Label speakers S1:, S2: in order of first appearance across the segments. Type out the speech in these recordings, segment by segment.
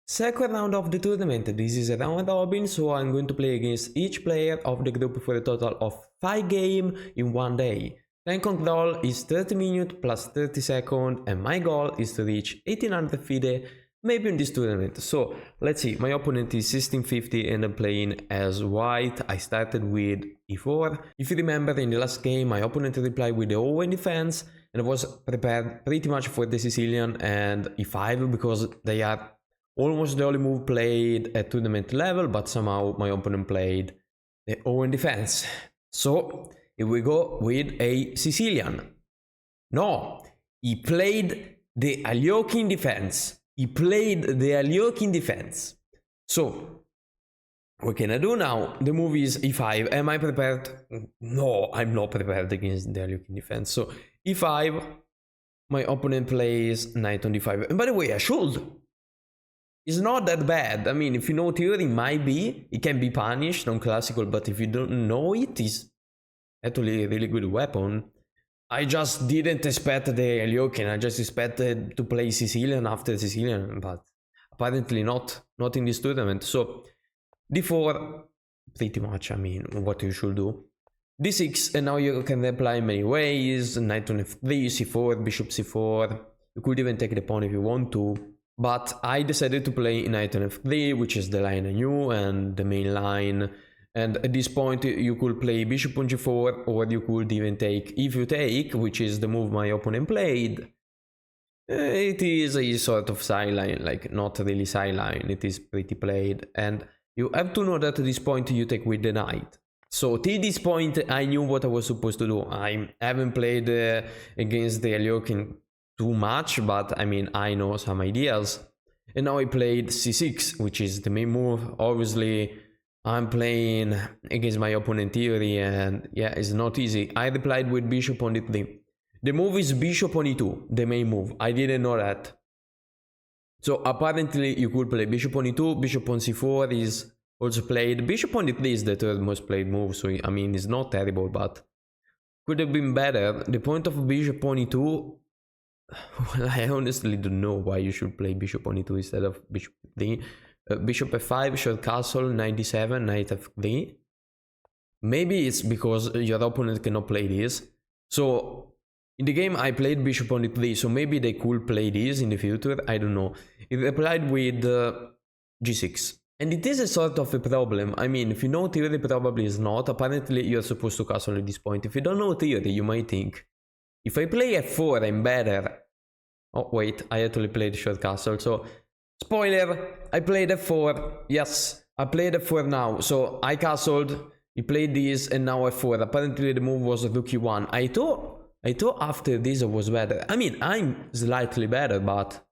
S1: Second round of the tournament. This is a round robin, so I'm going to play against each player of the group for a total of 5 games in one day. Time control is 30 minutes plus 30 seconds, and my goal is to reach 1800 FIDE maybe in this tournament. So let's see, my opponent is 1650 and I'm playing as white. I started with e4. If you remember, in the last game my opponent replied with the Owen defense and I was prepared pretty much for the Sicilian and e5 because they are almost the only move played at tournament level, but somehow my opponent played the Owen defense. So here we go with a Sicilian. No, he played the Aliokin defense. He played the Aliokin defense. So what can I do now? The move is e5. Am I prepared? No, I'm not prepared against the Aliokin defense. So e5, my opponent plays knight on d5. And by the way, I should. It's not that bad. I mean, if you know theory, it might be. It can be punished on classical, but if you don't know it, it's actually a really good weapon. I just didn't expect the Aliokin. I just expected to play Sicilian after Sicilian, but apparently not in this tournament. So d4, pretty much, I mean, what you should do. d6, and now you can reply in many ways. Knight on f3, c4, bishop c4. You could even take the pawn if you want to. But I decided to play knight on f3, which is the line I knew and the main line. And at this point you could play bishop on g4, or you could even take, if you take, which is the move my opponent played. It is a sort of sideline, like not really sideline, it is pretty played. And you have to know that at this point you take with the knight. So till this point I knew what I was supposed to do. I haven't played against the Aliokin too much, but I mean, I know some ideas. And now I played c6, which is the main move. Obviously, I'm playing against my opponent theory, and yeah, it's not easy. I replied with bishop on d3. The move is bishop on e2, the main move. I didn't know that. So apparently you could play bishop on e2, bishop on c4 is also played. Bishop on d3 is the third most played move, so I mean, it's not terrible, but could have been better. The point of bishop on e2, well, I honestly don't know why you should play bishop on e2 instead of bishop d3. Bishop f5, short castle, knight d7, knight f3. Maybe it's because your opponent cannot play this. So in the game I played bishop on d3, so maybe they could play this in the future, I don't know. It replied with g6. And it is a sort of a problem. I mean, if you know theory, probably is not. Apparently you're supposed to castle at this point. If you don't know theory, you might think, if I play f4, I'm better. Oh, wait, I actually played short castle, so spoiler, I played f4. Yes, I played f4 now. So I castled, he played this, and now f4. Apparently the move was rook e1. I thought after this I was better. I mean, I'm slightly better, but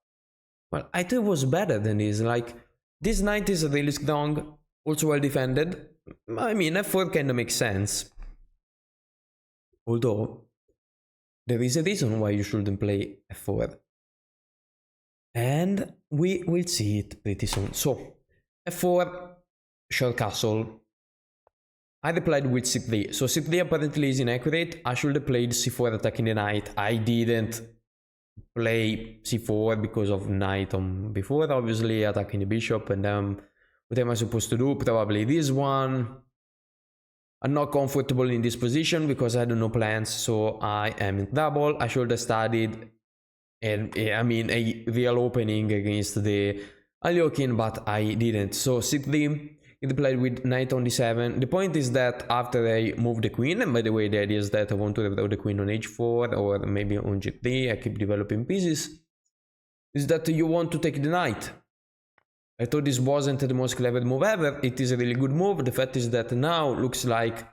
S1: well, I thought it was better than this. Like, this knight is really strong, also well defended. I mean, f4 kind of makes sense. Although there is a reason why you shouldn't play f4. And we will see it pretty soon. So, f4, short castle. I replied with c3. So c3 apparently is inaccurate. I should have played c4 attacking the knight. I didn't play c4 because of knight on before, obviously, attacking the bishop. And then what am I supposed to do? Probably this one. I'm not comfortable in this position because I don't know plans, so I am in trouble. I should have studied, and I mean, a real opening against the Aliokin, but I didn't. So c3, it played with knight on d7. The point is that after I move the queen, and by the way, the idea is that I want to redraw the queen on h4 or maybe on g3, I keep developing pieces, is that you want to take the knight. I thought this wasn't the most clever move ever. It is a really good move. The fact is that now looks like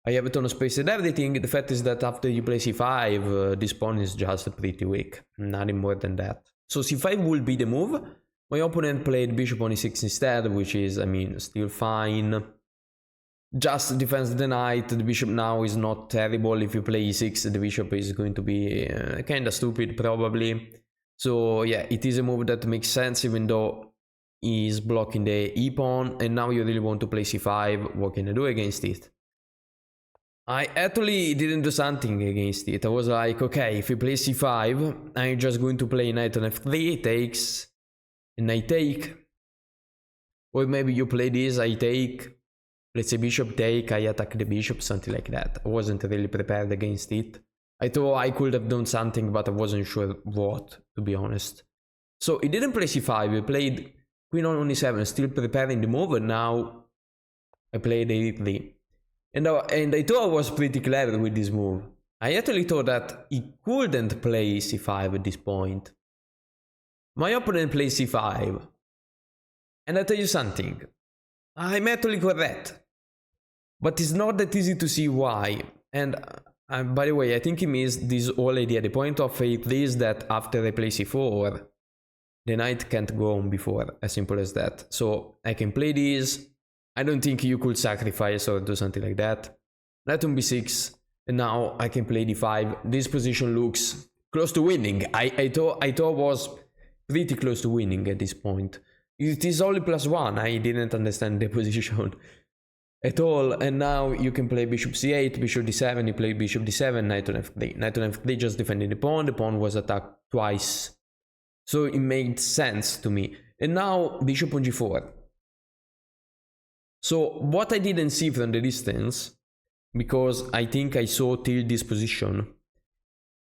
S1: I have a ton of space and everything. The fact is that after you play c5, this pawn is just pretty weak. Nothing more than that. So c5 will be the move. My opponent played bishop on e6 instead, which is, I mean, still fine. Just defends the knight. The bishop now is not terrible. If you play e6, the bishop is going to be kind of stupid, probably. So yeah, it is a move that makes sense, even though is blocking the e-pawn, and now you really want to play c5. What can I do against it? I actually didn't do something against it. I was like, okay, if you play c5, I'm just going to play knight on f3, takes, and I take. Or maybe you play this, I take, let's say bishop take, I attack the bishop, something like that. I wasn't really prepared against it. I thought I could have done something, but I wasn't sure what, to be honest. So he didn't play c5, he played queen on e7, still preparing the move, and now I played a3. And I thought I was pretty clever with this move. I actually thought that he couldn't play c5 at this point. My opponent plays c5. And I tell you something, I'm actually correct. But it's not that easy to see why. And by the way, I think he missed this whole idea. The point of a3 is that after I play c4, the knight can't go on before, as simple as that. So I can play this. I don't think you could sacrifice or do something like that. Knight on b6, and now I can play d5. This position looks close to winning. I thought was pretty close to winning at this point. It is only +1. I didn't understand the position at all. And now you can play bishop c8, bishop d7. You play bishop d7, knight on f3. Knight on f3 just defending the pawn. The pawn was attacked twice. So it made sense to me. And now bishop on g4. So what I didn't see from the distance, because I think I saw till this position,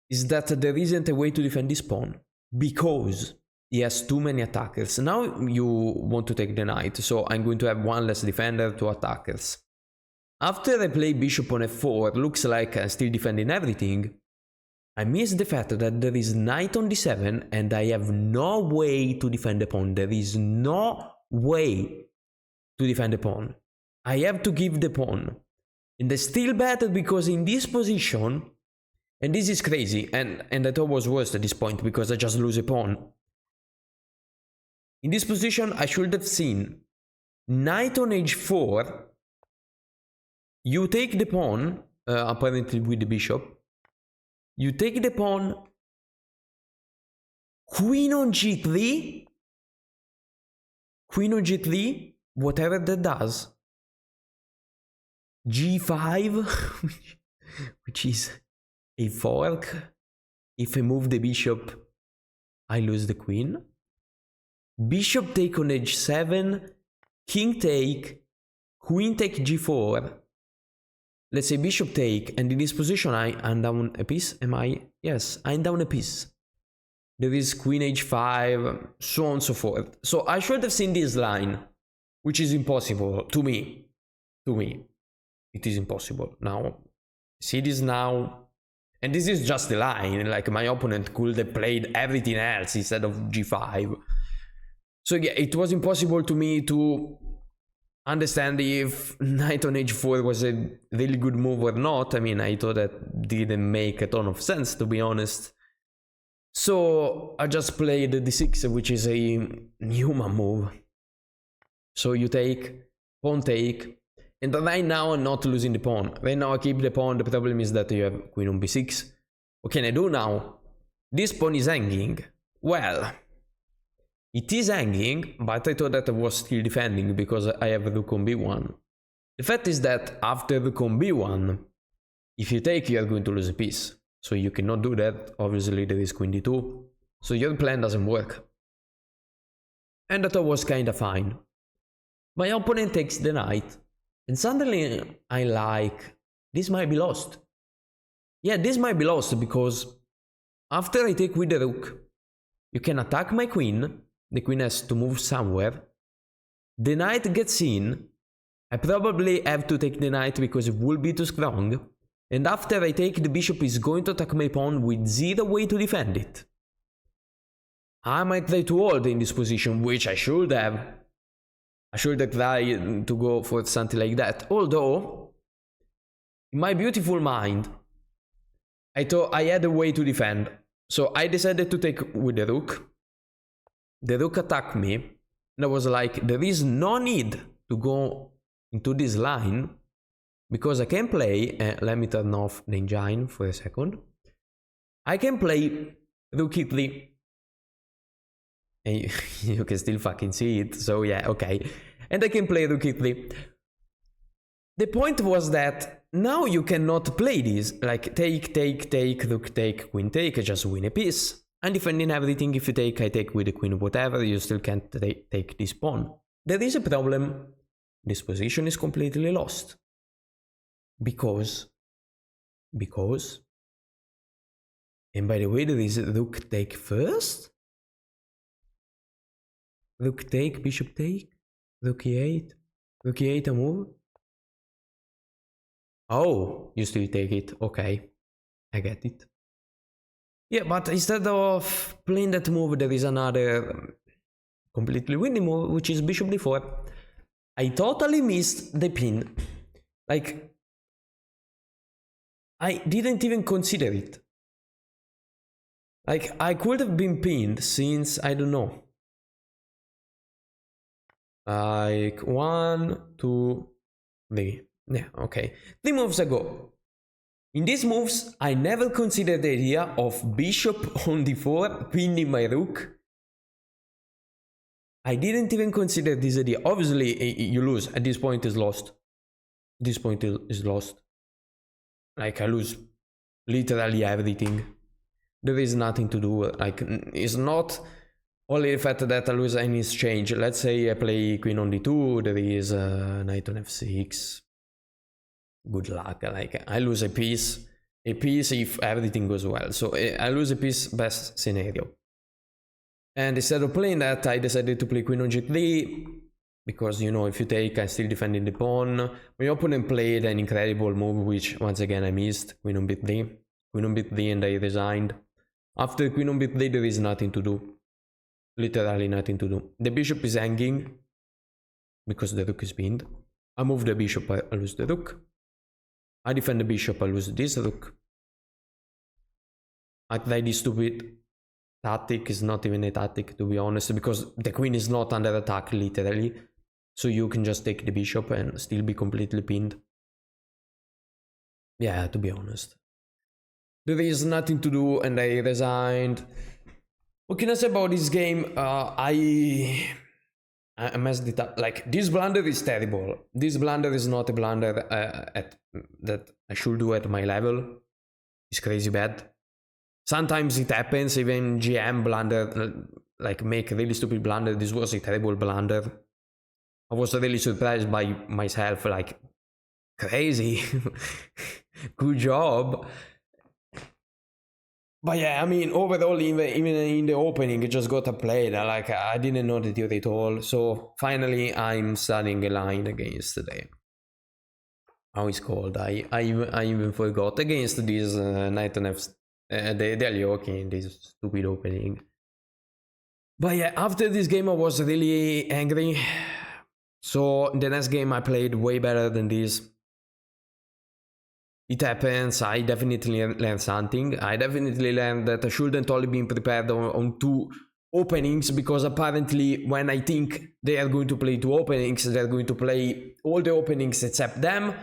S1: is that there isn't a way to defend this pawn. Because he has too many attackers. Now you want to take the knight, so I'm going to have one less defender, 2 attackers. After I play bishop on f4, looks like I'm still defending everything. I miss the fact that there is knight on d7 and I have no way to defend the pawn. There is no way to defend the pawn. I have to give the pawn. And it's still better because in this position, and this is crazy, and I thought was worse at this point because I just lose a pawn. In this position, I should have seen knight on h4. You take the pawn, apparently with the bishop. You take the pawn, queen on g3, whatever that does, g5, which is a fork. If I move the bishop, I lose the queen. Bishop take on h7, king take, queen take g4. Let's say bishop take, and in this position I'm down a piece, am I? Yes, I'm down a piece. There is queen h5, so on and so forth. So I should have seen this line, which is impossible to me. It is impossible. Now, see this now, and this is just the line, like my opponent could have played everything else instead of g5. So yeah, it was impossible to me to understand if knight on h4 was a really good move or not. I mean, I thought that didn't make a ton of sense, to be honest. So I just played d6, which is a human move. So you take, pawn take, and right now I'm not losing the pawn. Right now I keep the pawn. The problem is that you have queen on b6. What can I do now? This pawn is hanging. Well, it is hanging, but I thought that I was still defending because I have rook on b1. The fact is that after rook on b1, if you take, you are going to lose a piece. So you cannot do that. Obviously, there is queen d2. So your plan doesn't work. And that was kind of fine. My opponent takes the knight. And suddenly, I like, this might be lost. Yeah, this might be lost because after I take with the rook, you can attack my queen. The queen has to move somewhere. The knight gets in. I probably have to take the knight because it will be too strong. And after I take, the bishop is going to attack my pawn with zero way to defend it. I might try to hold in this position, which I should have. I should have tried to go for something like that. Although, in my beautiful mind, I thought I had a way to defend. So I decided to take with the rook. The rook attacked me, and I was like, there is no need to go into this line, because I can play, let me turn off the engine for a second. I can play rook e3. And you can still fucking see it, so yeah, okay. And I can play rook e3. The point was that now you cannot play this, like take, rook take, queen take, just win a piece. And defending everything, if you take, I take with the queen, whatever, you still can't take this pawn. There is a problem. This position is completely lost. Because, and by the way, there is rook take first. Rook take, bishop take, rook e8, rook e8 a move. Oh, you still take it, okay, I get it. Yeah, but instead of playing that move, there is another completely winning move, which is bishop d4. I totally missed the pin. Like, I didn't even consider it. Like, I could have been pinned since, I don't know, like 1, 2, 3. Yeah, okay. 3 moves ago. In these moves, I never considered the idea of bishop on d4 pinning my rook. I didn't even consider this idea. Obviously, you lose. At this point, is lost. This point is lost. Like, I lose literally everything. There is nothing to do. Like, it's not only the fact that I lose any exchange. Let's say I play queen on d2, there is knight on f6. Good luck. Like, I lose a piece if everything goes well. So I lose a piece, best scenario. And instead of playing that, I decided to play queen on g3, because, you know, if you take, I'm still defending the pawn. My opponent played an incredible move, which once again I missed. Queen on b3, queen on b3, and I resigned. After queen on b3, there is nothing to do. Literally nothing to do. The bishop is hanging because the rook is pinned. I move the bishop, I lose the rook. I defend the bishop, I lose this rook. I try this stupid tactic. Is not even a tactic, to be honest, because the queen is not under attack, literally. So you can just take the bishop and still be completely pinned. Yeah, to be honest. There is nothing to do and I resigned. What can I say about this game? I messed it up. Like, this blunder is terrible. This blunder is not a blunder that I should do at my level. It's crazy bad. Sometimes it happens, even GM blunder, like make really stupid blunder. This was a terrible blunder. I was really surprised by myself, like, crazy. Good job. But yeah, I mean, overall, even in the opening, it just got played. Like, I didn't know the theory at all. So finally, I'm studying a line against the, how it's called. I even forgot, against this knight on f, the Alioki in this stupid opening. But yeah, after this game, I was really angry. So the next game, I played way better than this. It happens. I definitely learned something. I definitely learned that I shouldn't only be prepared on 2 openings, because apparently when I think they are going to play 2 openings, they're going to play all the openings except them.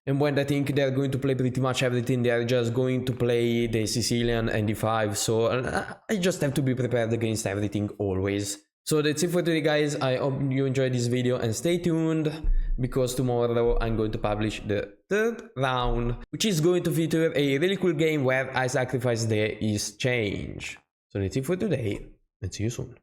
S1: And when I think they're going to play pretty much everything, they're just going to play the Sicilian and d5. So I just have to be prepared against everything always. So that's it for today, guys. I hope you enjoyed this video and stay tuned, because tomorrow I'm going to publish the 3rd round, which is going to feature a really cool game where I sacrifice the exchange. So that's it for today, and see you soon.